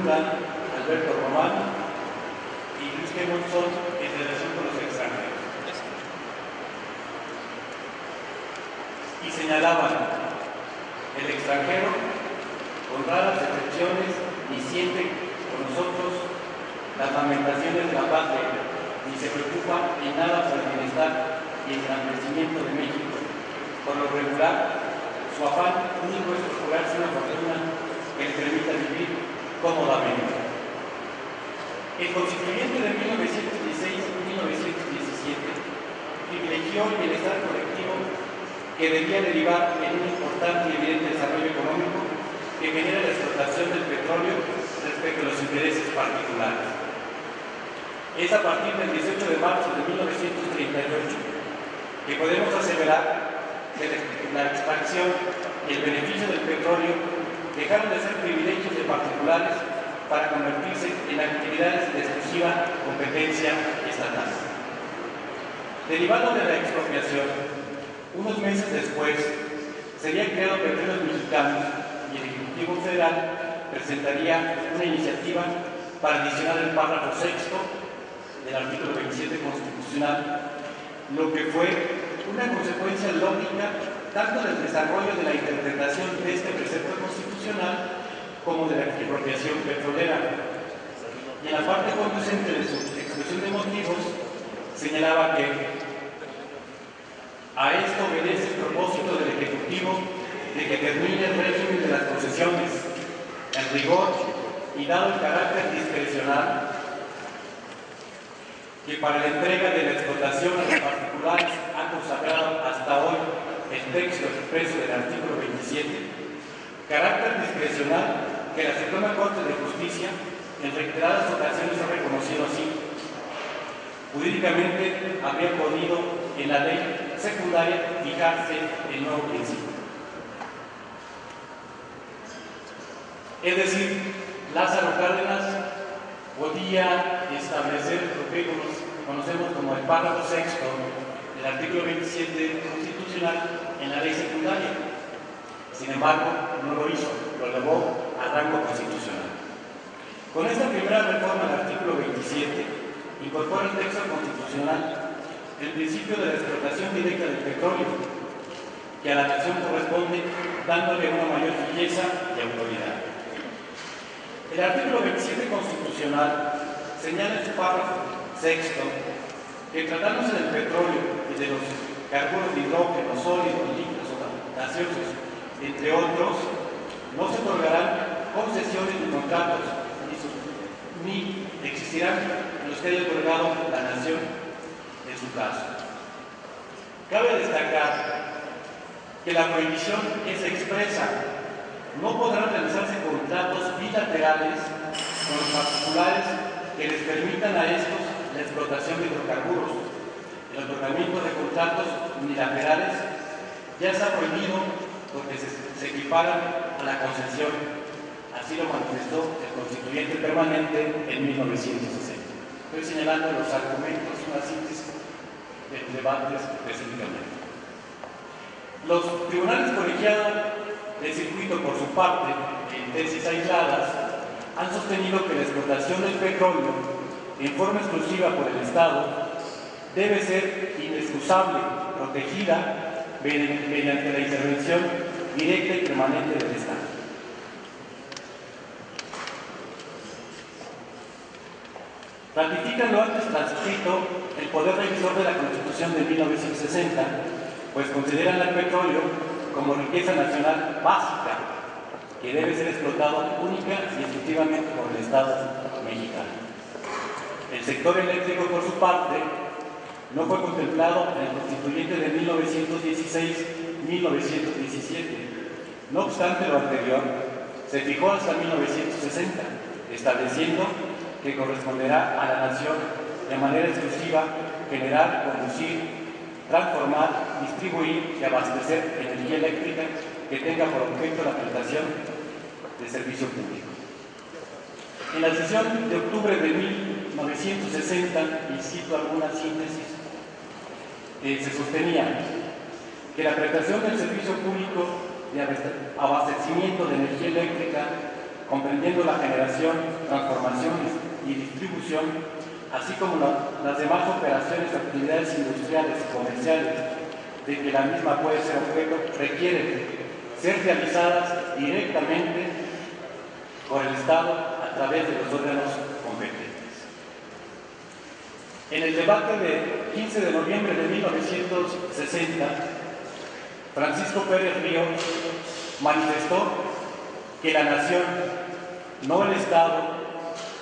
Sepúlveda, Alberto Román y Luis G. Monzón en relación con los extranjeros. Y señalaban: el extranjero, con raras excepciones, ni siente con nosotros las lamentaciones de la patria, ni se preocupa en nada por el bienestar y el engrandecimiento de México. Por lo regular, su afán único es procurarse una fortuna que le permita vivir cómodamente. El constituyente de 1916-1917 privilegió el bienestar colectivo que debía derivar en un importante y evidente desarrollo económico que genera la explotación del petróleo respecto a los intereses particulares. Es a partir del 18 de marzo de 1938 que podemos aseverar que la extracción y el beneficio del petróleo dejaron de ser privilegios de particulares para convertirse en actividades de exclusiva competencia estatal. Derivado de la expropiación, unos meses después serían creados Petróleos Mexicanos y el Ejecutivo Federal presentaría una iniciativa para adicionar el párrafo sexto del artículo 27 constitucional, lo que fue una consecuencia lógica tanto del desarrollo de la interpretación de este precepto constitucional como de la expropiación petrolera. Y en la parte conducente de su exposición de motivos señalaba que a esto obedece el propósito del Ejecutivo de que termine el régimen de las concesiones, en rigor y dado el carácter discrecional que para la entrega de la explotación a los particulares ha consagrado hasta hoy el texto expreso del artículo 27, carácter discrecional que la Suprema Corte de Justicia en reiteradas ocasiones ha reconocido así. Jurídicamente habría podido en la ley secundaria fijarse el nuevo principio. Es decir, Lázaro Cárdenas podía establecer lo que conocemos como el párrafo sexto del artículo 27 constitucional en la ley secundaria. Sin embargo, no lo hizo, lo elevó al rango constitucional. Con esta primera reforma del artículo 27, incorpora el texto constitucional el principio de la explotación directa del petróleo, que a la nación corresponde, dándole una mayor firmeza y autoridad. El artículo 27 constitucional señala en su párrafo sexto que tratándose del petróleo y de los carburos de hidrógeno, sólidos, líquidos o gaseosos, entre otros, no se otorgarán concesiones ni contratos, ni existirán los que haya otorgado la nación en su caso. Cabe destacar que la prohibición es expresa. No podrán realizarse contratos bilaterales con los particulares que les permitan a estos la explotación de hidrocarburos. El otorgamiento de contratos unilaterales ya está prohibido porque se equiparan a la concesión. Así lo manifestó el constituyente permanente en 1960. Estoy señalando los argumentos, una síntesis de los debates específicamente. Los tribunales colegiados del circuito, por su parte, en tesis aisladas, han sostenido que la explotación del petróleo en forma exclusiva por el Estado debe ser inexcusable, protegida mediante la intervención directa y permanente del Estado. Ratifican lo antes transcrito el Poder Revisor de la Constitución de 1960, pues consideran al petróleo como riqueza nacional básica que debe ser explotado única y exclusivamente por el Estado mexicano. El sector eléctrico, por su parte, no fue contemplado en el constituyente de 1916-1917. No obstante lo anterior, se fijó hasta 1960, estableciendo que corresponderá a la nación de manera exclusiva generar, conducir, transformar, distribuir y abastecer energía eléctrica que tenga por objeto la prestación de servicio público. En la sesión de octubre de 1960, y cito alguna síntesis, se sostenía que la prestación del servicio público de abastecimiento de energía eléctrica comprendiendo la generación, transformación y distribución, así como las demás operaciones o actividades industriales y comerciales de que la misma puede ser objeto, requieren ser realizadas directamente por el Estado a través de los órganos competentes. En el debate de 15 de noviembre de 1960, Francisco Pérez Ríos manifestó que la nación, no el Estado,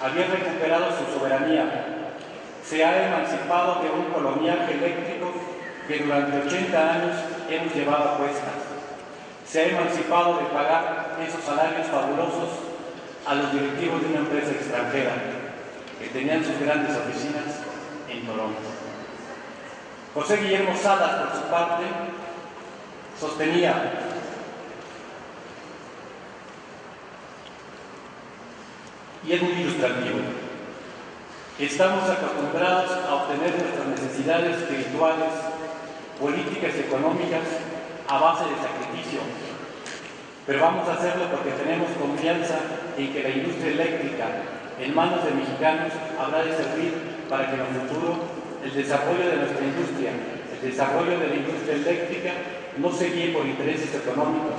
había recuperado su soberanía, se ha emancipado de un coloniaje eléctrico que durante 80 años hemos llevado a cuestas, se ha emancipado de pagar esos salarios fabulosos a los directivos de una empresa extranjera que tenían sus grandes oficinas en Toronto. José Guillermo Salas, por su parte, sostenía: y es muy ilustrativo, estamos acostumbrados a obtener nuestras necesidades espirituales, políticas y económicas a base de sacrificio, pero vamos a hacerlo porque tenemos confianza en que la industria eléctrica en manos de mexicanos habrá de servir para que en el futuro el desarrollo de nuestra industria, el desarrollo de la industria eléctrica no se guíe por intereses económicos,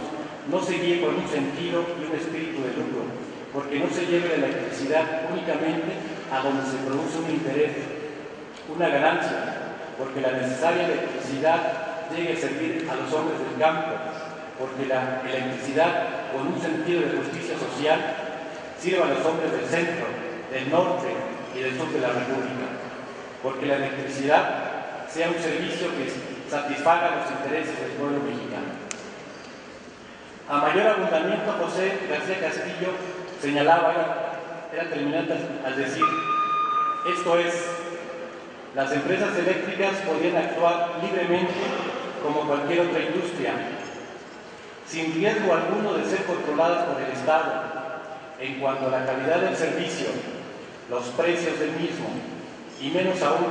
no se guíe por un sentido y un espíritu de lucro, porque no se lleve la electricidad únicamente a donde se produce un interés, una ganancia, porque la necesaria electricidad llegue a servir a los hombres del campo, porque la electricidad, con un sentido de justicia social, sirva a los hombres del centro, del norte y del sur de la República, porque la electricidad sea un servicio que satisfaga los intereses del pueblo mexicano. A mayor abundamiento, José García Castillo señalaba, era terminante al decir: esto es, las empresas eléctricas podían actuar libremente como cualquier otra industria, sin riesgo alguno de ser controladas por el Estado en cuanto a la calidad del servicio, los precios del mismo, y menos aún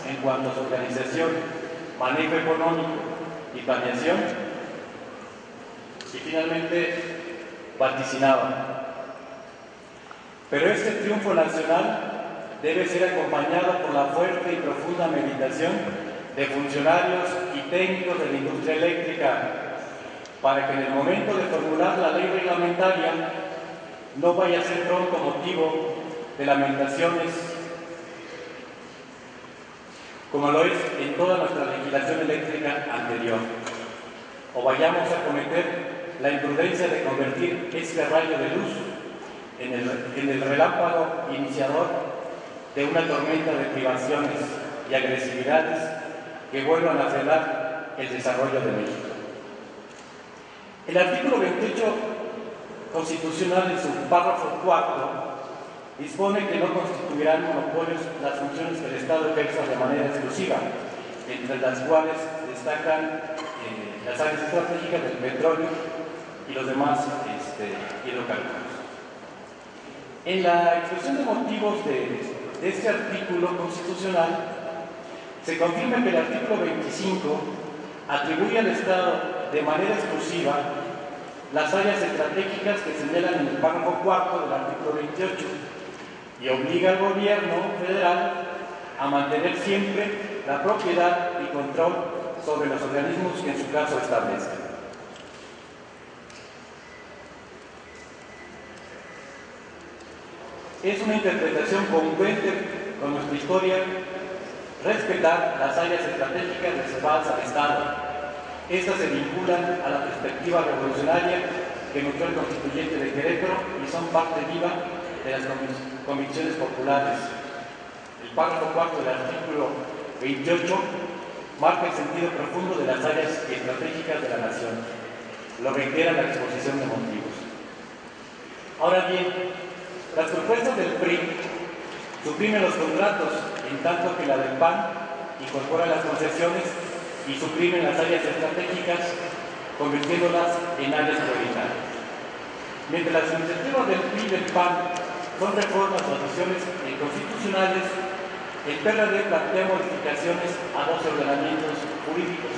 en cuanto a su organización, manejo económico y planeación. Y finalmente vaticinaba: pero este triunfo nacional debe ser acompañado por la fuerte y profunda meditación de funcionarios y técnicos de la industria eléctrica, para que en el momento de formular la ley reglamentaria no vaya a ser pronto motivo de lamentaciones, como lo es en toda nuestra legislación eléctrica anterior, o vayamos a cometer la imprudencia de convertir este rayo de luz en el relámpago iniciador de una tormenta de privaciones y agresividades que vuelvan a frenar el desarrollo de México. El artículo 28 constitucional, en su párrafo 4, dispone que no constituirán monopolios las funciones que el Estado ejerza de manera exclusiva, entre las cuales destacan las áreas estratégicas del petróleo y los demás hidrocarburos. En la exposición de motivos de este artículo constitucional se confirma que el artículo 25 atribuye al Estado de manera exclusiva las áreas estratégicas que señalan en el párrafo 4 del artículo 28 y obliga al gobierno federal a mantener siempre la propiedad y control sobre los organismos que en su caso establezcan. Es una interpretación congruente con nuestra historia respetar las áreas estratégicas reservadas al Estado. Estas se vinculan a la perspectiva revolucionaria que nutrió el constituyente de Querétaro y son parte viva de las convicciones populares. El párrafo 4 del artículo 28 marca el sentido profundo de las áreas estratégicas de la nación. Lo reitera la exposición de motivos. Ahora bien, las propuestas del PRI suprimen los contratos, en tanto que la del PAN incorpora las concesiones y suprimen las áreas estratégicas, convirtiéndolas en áreas prioritarias. Mientras las iniciativas del PRI y del PAN son reformas o adiciones constitucionales, el PRD plantea modificaciones a 12 ordenamientos jurídicos,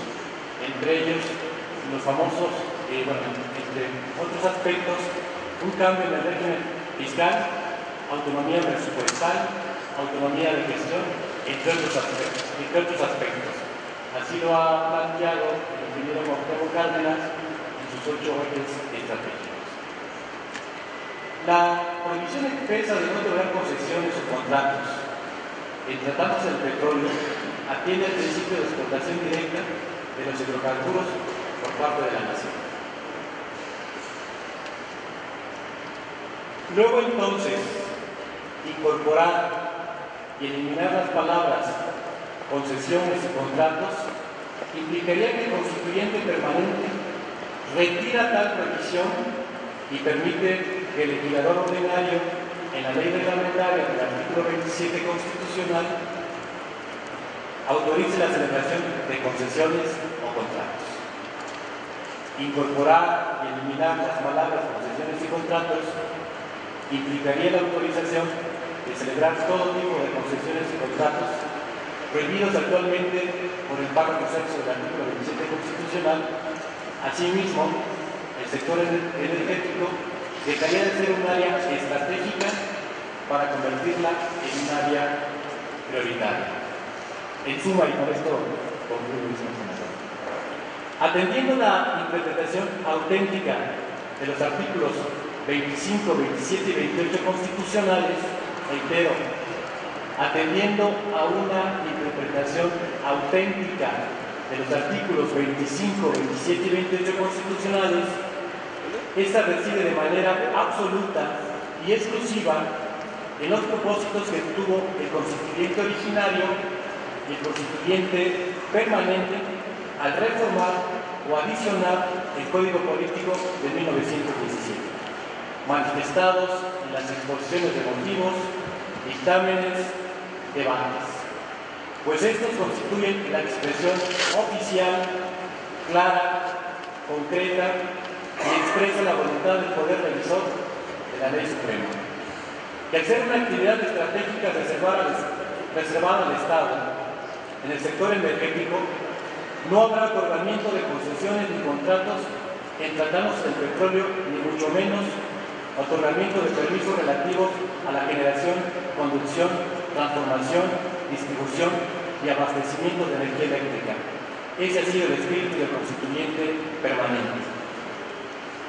entre ellos los famosos, entre otros aspectos, un cambio en el régimen fiscal, autonomía presupuestal, autonomía de gestión, entre otros aspectos. Así lo ha planteado el ingeniero Cuauhtémoc Cárdenas en sus 8 ejes estratégicos. La prohibición expresa de no otorgar concesiones o contratos en tratados del petróleo atiende al principio de explotación directa de los hidrocarburos por parte de la nación. Luego entonces, incorporar y eliminar las palabras concesiones y contratos implicaría que el constituyente permanente retira tal prohibición y permite que el legislador ordinario en la ley reglamentaria del artículo 27 constitucional autorice la celebración de concesiones o contratos. Incorporar y eliminar las palabras concesiones y contratos implicaría la autorización de celebrar todo tipo de concesiones y contratos prohibidos actualmente por el párrafo 6 del artículo 27 constitucional. Asimismo, el sector energético dejaría de ser un área estratégica para convertirla en un área prioritaria. En suma, y por esto concluyo mi información, atendiendo la interpretación auténtica de los artículos 25, 27 y 28 constitucionales, reitero, atendiendo a una interpretación auténtica de los artículos 25, 27 y 28 constitucionales, esta reside de manera absoluta y exclusiva en los propósitos que tuvo el constituyente originario y el constituyente permanente al reformar o adicionar el Código Político de 1917, manifestados en las exposiciones de motivos, dictámenes, debates, pues estos constituyen la expresión oficial, clara, concreta y expresa la voluntad del Poder Revisor de la Ley Suprema. Que al ser una actividad estratégica reservada al Estado en el sector energético, no habrá otorgamiento de concesiones ni contratos en tratados del petróleo, ni mucho menos otorgamiento de permisos relativos a la generación, conducción, transformación, distribución y abastecimiento de energía eléctrica. Ese ha sido el espíritu del constituyente permanente.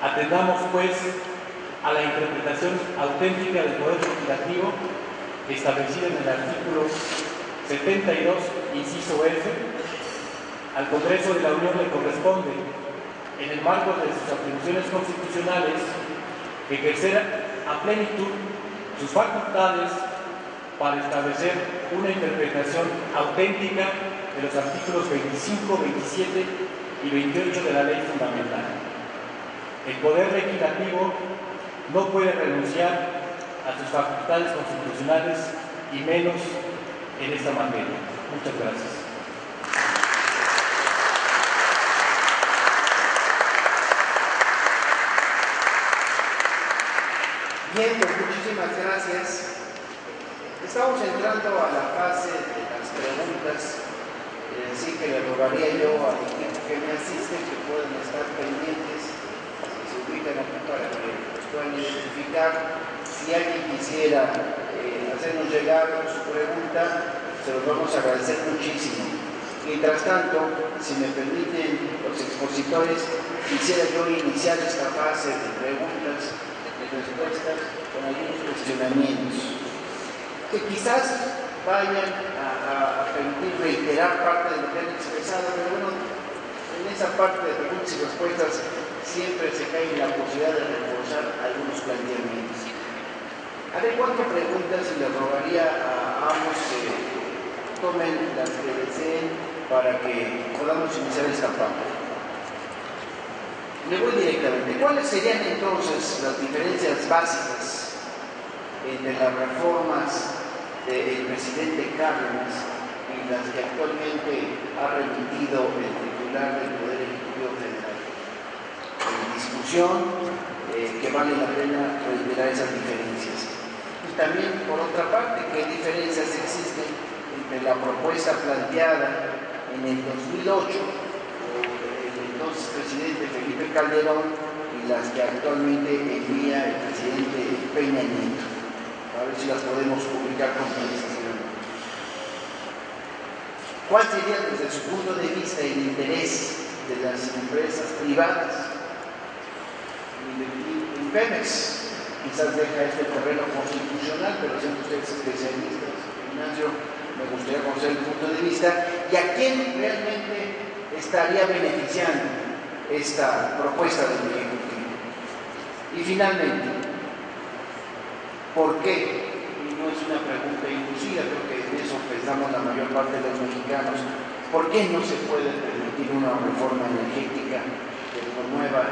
Atendamos, pues, a la interpretación auténtica del Poder Legislativo establecida en el artículo 72, inciso F. Al Congreso de la Unión le corresponde, en el marco de sus atribuciones constitucionales, ejercer a plenitud sus facultades para establecer una interpretación auténtica de los artículos 25, 27 y 28 de la Ley Fundamental. El Poder Legislativo no puede renunciar a sus facultades constitucionales y menos en esta materia. Muchas gracias. Bien, pues muchísimas gracias. Estamos entrando a la fase de las preguntas. Así que le rogaría yo al equipo que me asiste que puedan estar pendientes, que se ubican aquí para que los puedan identificar. Si alguien quisiera hacernos llegar su pregunta, se los vamos a agradecer muchísimo. Mientras tanto, si me permiten los expositores, quisiera yo iniciar esta fase de preguntas, de respuestas, con algunos cuestionamientos que quizás vayan a permitir reiterar parte de lo que han expresado, pero bueno, en esa parte de preguntas y respuestas siempre se cae en la posibilidad de reforzar algunos planteamientos. Haré 4 preguntas y les rogaría a ambos que tomen las que deseen para que podamos iniciar esta parte. Le voy directamente. ¿Cuáles serían entonces las diferencias básicas entre las reformas del presidente Cárdenas y las que actualmente ha remitido el titular del Poder Ejecutivo Federal? En discusión, que vale la pena reiterar esas diferencias. Y también, por otra parte, ¿qué diferencias existen entre la propuesta planteada en el 2008 por el entonces presidente Felipe Calderón y las que actualmente envía el presidente Peña Nieto. A ver si las podemos publicar con precisión. ¿Cuál sería, desde su punto de vista, el interés de las empresas privadas? En Pemex quizás deja este terreno constitucional, pero siendo ustedes especialistas, Ignacio, me gustaría conocer el punto de vista y a quién realmente estaría beneficiando esta propuesta del Ejecutivo. Y finalmente, ¿por qué? Y no es una pregunta inducida, creo que en eso pensamos la mayor parte de los mexicanos. ¿Por qué no se puede permitir una reforma energética que promueva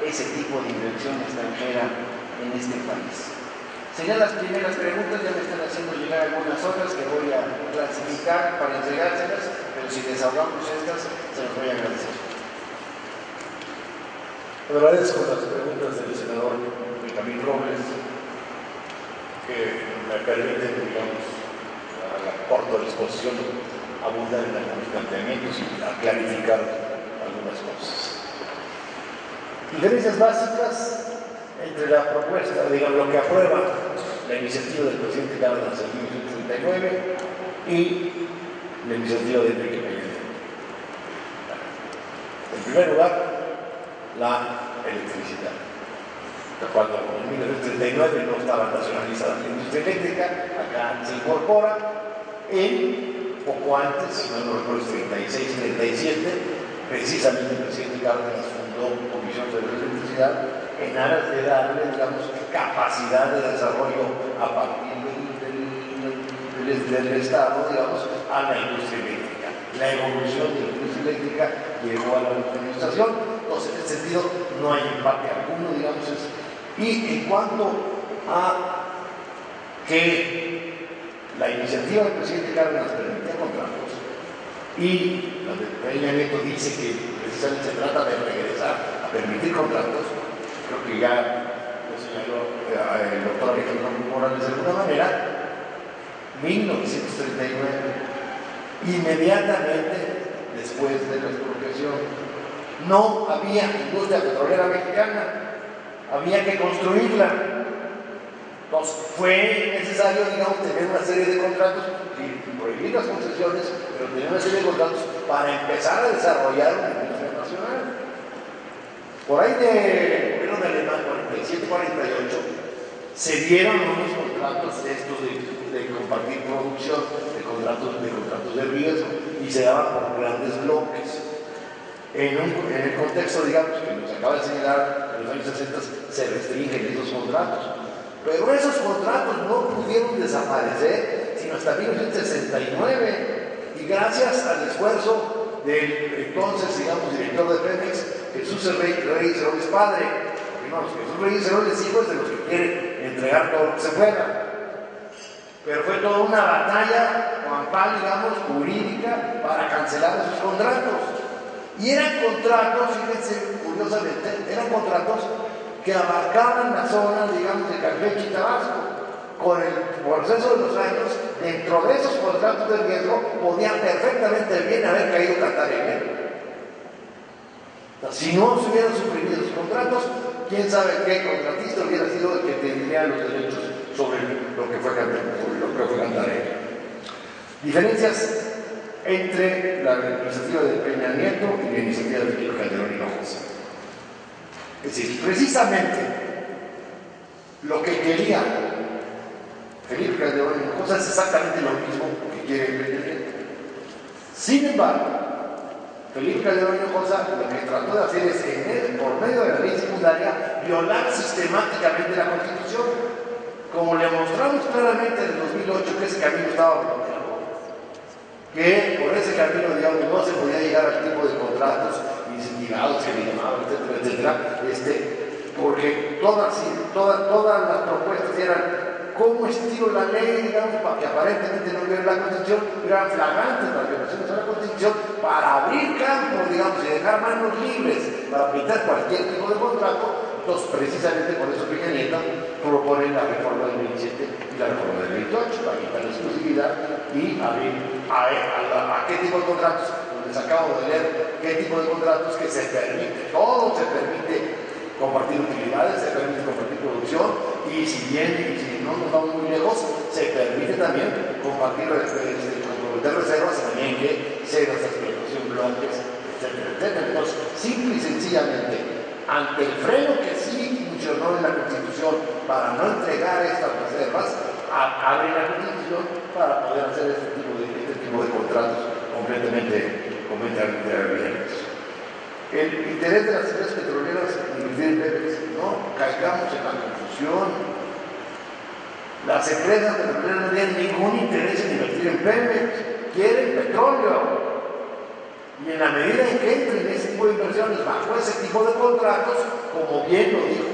ese tipo de inversión extranjera en este país? Serían las primeras preguntas, ya me están haciendo llegar algunas otras que voy a clasificar para entregárselas, pero si desahogamos estas, se los voy a agradecer. Agradezco las preguntas del senador Benjamín Robles, que me permiten, digamos, a la corta disposición, abundar en algunos planteamientos y a clarificar algunas cosas. Diferencias básicas entre la propuesta, digamos, lo que aprueba la iniciativa del presidente Cárdenas en 1939 y la iniciativa de Enrique Peña Nieto. En primer lugar, la electricidad. Cuando en 1939 no estaba nacionalizada la industria eléctrica, acá se incorpora en poco antes, si no recuerdo, 36-37, precisamente el presidente Cárdenas fundó Comisión de Electricidad en aras de darle, digamos, capacidad de desarrollo a partir del Estado, digamos, a la industria eléctrica. La evolución de la industria eléctrica llegó a la administración, entonces en ese sentido no hay empate alguno, digamos. Y en cuanto a que la iniciativa del presidente Cárdenas permitía contratos y la de Peña Nieto dice que precisamente se trata de regresar a permitir contratos, creo que ya lo señaló el doctor Alejandro Morales de alguna manera, 1939, inmediatamente después de la expropiación, no había industria petrolera mexicana, había que construirla. Entonces fue necesario, digamos, tener una serie de contratos, sin prohibir las concesiones, pero tener una serie de contratos para empezar a desarrollar una industria nacional. Por ahí de gobierno de Alemán, 47-48, se dieron unos contratos estos de compartir producción, de contratos de riesgo, y se daban por grandes bloques. En el contexto, digamos, que nos acaba de señalar, en los años 60 se restringen esos contratos. Pero esos contratos no pudieron desaparecer sino hasta 1969. Y gracias al esfuerzo del entonces, digamos, director de Pemex, Jesús Reyes Heroles padre. Porque Jesús Reyes Heroles hijo es de los que quieren entregar todo lo que se pueda. Pero fue toda una batalla campal, digamos, jurídica para cancelar esos contratos. Y eran contratos, fíjense, curiosamente, eran contratos que abarcaban la zona, digamos, de Campeche y Tabasco. Con el proceso de los años, dentro de esos contratos de riesgo, podía perfectamente bien haber caído Cantarelli. Si no se hubieran suprimido esos contratos, quién sabe qué contratista hubiera sido el que tendría los derechos sobre lo que fue Cantarelli. Diferencias entre la iniciativa de Peña Nieto y la iniciativa de Felipe Calderón Hinojosa. Es decir, precisamente lo que quería Felipe Calderón Hinojosa es exactamente lo mismo que quiere Peña Nieto. Sin embargo, Felipe Calderón Hinojosa lo que trató de hacer es, por medio de la ley secundaria, violar sistemáticamente la Constitución, como le mostramos claramente en el 2008 que ese camino estaba bloqueado, que por ese camino, digamos, no se podía llegar al tipo de contratos incentivados que le llamaban, etcétera, porque todas las propuestas eran cómo estiro la ley, digamos, para que aparentemente no viola la Constitución, eran flagrantes las violaciones a la Constitución para abrir campo, digamos, y dejar manos libres para aplicar cualquier tipo de contrato. Entonces, precisamente por eso Peña Nieto propone la reforma del 27 y la reforma del 28, para quitar la exclusividad y abrir a qué tipo de contratos. Les acabo de leer qué tipo de contratos que se permite, todo se permite compartir utilidades, se permite compartir producción y si no nos vamos muy lejos, se permite también compartir, comprometer reservas también que cedas a explotación bloques, etcétera, etcétera. Entonces, simple y sencillamente, ante el freno que sí funcionó en la Constitución para no entregar estas reservas, abre la Constitución para poder hacer este tipo de contratos completamente abiertos. El interés de las empresas petroleras invertir en Pemex, no caigamos en la confusión. Las empresas petroleras no tienen ningún interés en invertir en Pemex, quieren petróleo. Y en la medida en que entren ese tipo de inversiones bajo ese tipo de contratos, como bien lo dijo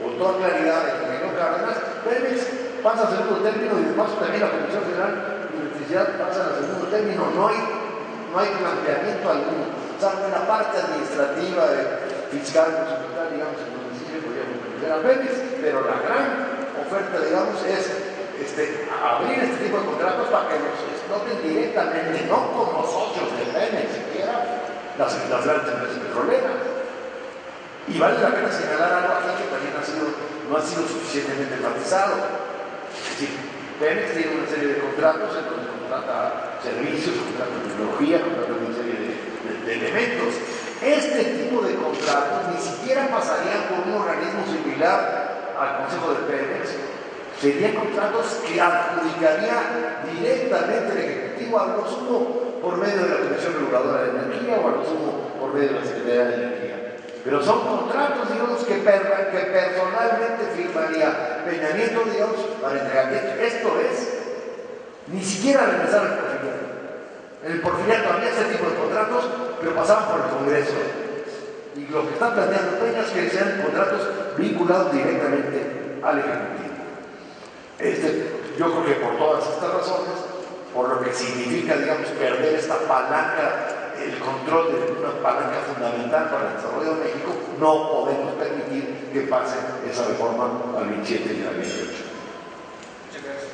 con toda claridad el ingeniero Cárdenas, Pemex pasa a segundo término y de paso también la Comisión Federal de Electricidad pasa a segundo término. No hay planteamiento alguno, salvo una parte administrativa, fiscal, presupuestal, digamos, en donde sí se podría comprometer a Pemex, pero la gran oferta, digamos, es abrir este tipo de contratos para que nos exploten directamente, no como socios de Pemex, siquiera las grandes empresas petroleras. Y vale la pena señalar algo aquí que también no ha sido suficientemente enfatizado. Es decir, Pemex tiene una serie de contratos en donde contrata servicios, contrata tecnología, contrata una serie de elementos. Este tipo de contratos ni siquiera pasarían por un organismo similar al Consejo de Pemex. Serían contratos que adjudicaría directamente el Ejecutivo, a lo sumo por medio de la Comisión Reguladora de Energía o a lo sumo por medio de la Secretaría de Energía. Pero son contratos, digamos, que personalmente firmaría Peña Nieto, digamos, para entregamiento. Esto es, ni siquiera regresar al Porfiriato. En el Porfiriato había este tipo de contratos, pero pasaban por el Congreso. Y lo que está planteando Peña es que sean contratos vinculados directamente al Ejecutivo. Yo creo que por todas estas razones, por lo que significa, digamos, perder esta palanca, el control de una palanca fundamental para el desarrollo de México, no podemos permitir que pase esa reforma al 27 y al 28. Muchas gracias.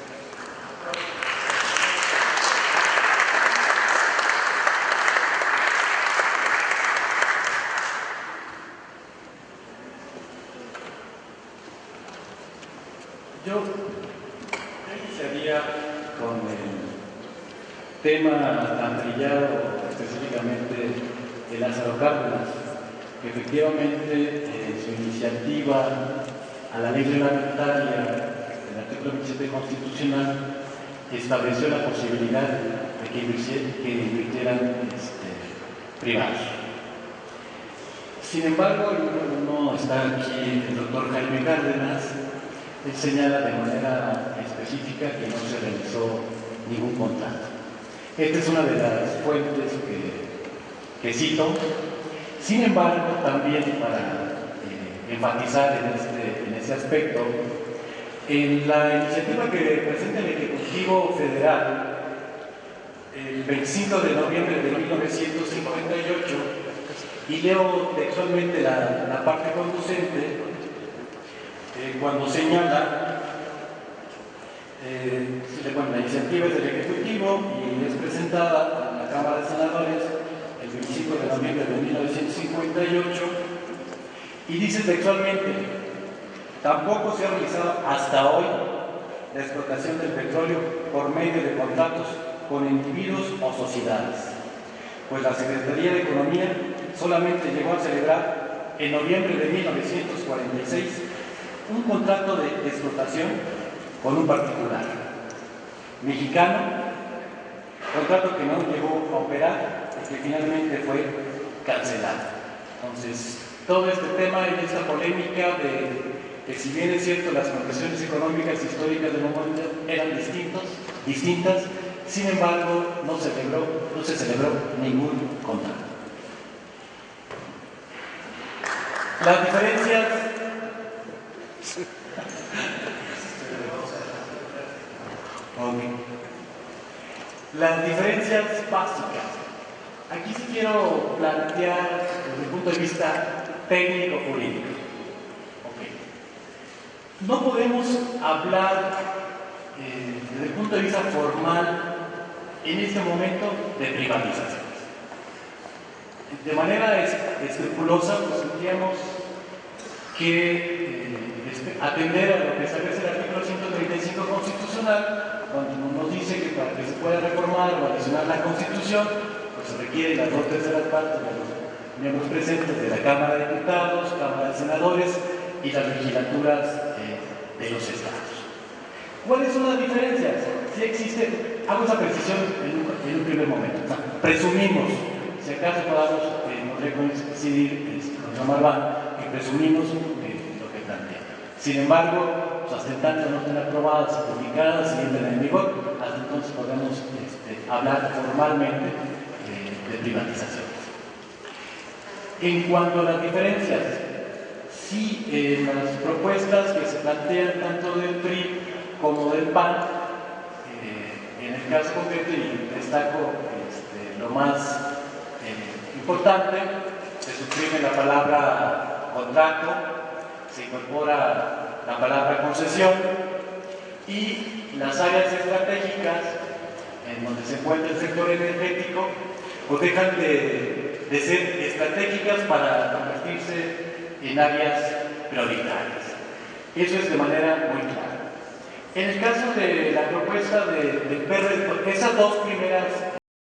Yo iniciaría con el tema tan trillado, específicamente de Lázaro Cárdenas, que efectivamente su iniciativa a la ley reglamentaria del artículo 27 constitucional estableció la posibilidad de que invirtieran privados. Sin embargo, no está aquí el doctor Jaime Cárdenas. Él señala de manera específica que no se realizó ningún contrato. Esta es una de las fuentes que cito. Sin embargo, también para enfatizar en ese aspecto, en la iniciativa que presenta el Ejecutivo Federal el 25 de noviembre de 1958, y leo textualmente la parte conducente, cuando señala, la iniciativa es del Ejecutivo y es presentada a la Cámara de Senadores el 25 de noviembre de 1958, y dice textualmente: tampoco se ha realizado hasta hoy la explotación del petróleo por medio de contratos con individuos o sociedades, pues la Secretaría de Economía solamente llegó a celebrar en noviembre de 1946 un contrato de explotación con un particular mexicano, contrato que no llegó a operar y que finalmente fue cancelado. Entonces, todo este tema y esta polémica de que, si bien es cierto, las condiciones económicas históricas del momento eran distintas, sin embargo, no se celebró ningún contrato. Las diferencias Las diferencias básicas. Aquí sí quiero plantear desde el punto de vista técnico-jurídico. No podemos hablar desde el punto de vista formal en este momento de privatizaciones. De manera escrupulosa, pues tendríamos que atender a lo que establece el artículo 135 constitucional, cuando nos dice que para que se pueda reformar o adicionar la Constitución, pues se requiere las 2/3 partes de los miembros presentes de la Cámara de Diputados, Cámara de Senadores y las legislaturas de los estados. ¿Cuáles son las diferencias? Si existe, hago esa precisión en un primer momento. Presumimos, si acaso podamos coincidir con Jean Marván, que presumimos lo que plantea. Sin embargo, pues hasta tanto no estén aprobadas y publicadas y entren en vigor, hasta entonces podemos hablar formalmente de privatizaciones. En cuanto a las diferencias, sí, las propuestas que se plantean tanto del PRI como del PAN, en el caso concreto, y destaco lo más importante, se suprime la palabra contrato, se incorpora la palabra concesión y las áreas estratégicas en donde se encuentra el sector energético pues dejan de ser estratégicas para convertirse en áreas prioritarias. Eso es de manera muy clara. En el caso de la propuesta del PRD, esas dos primeras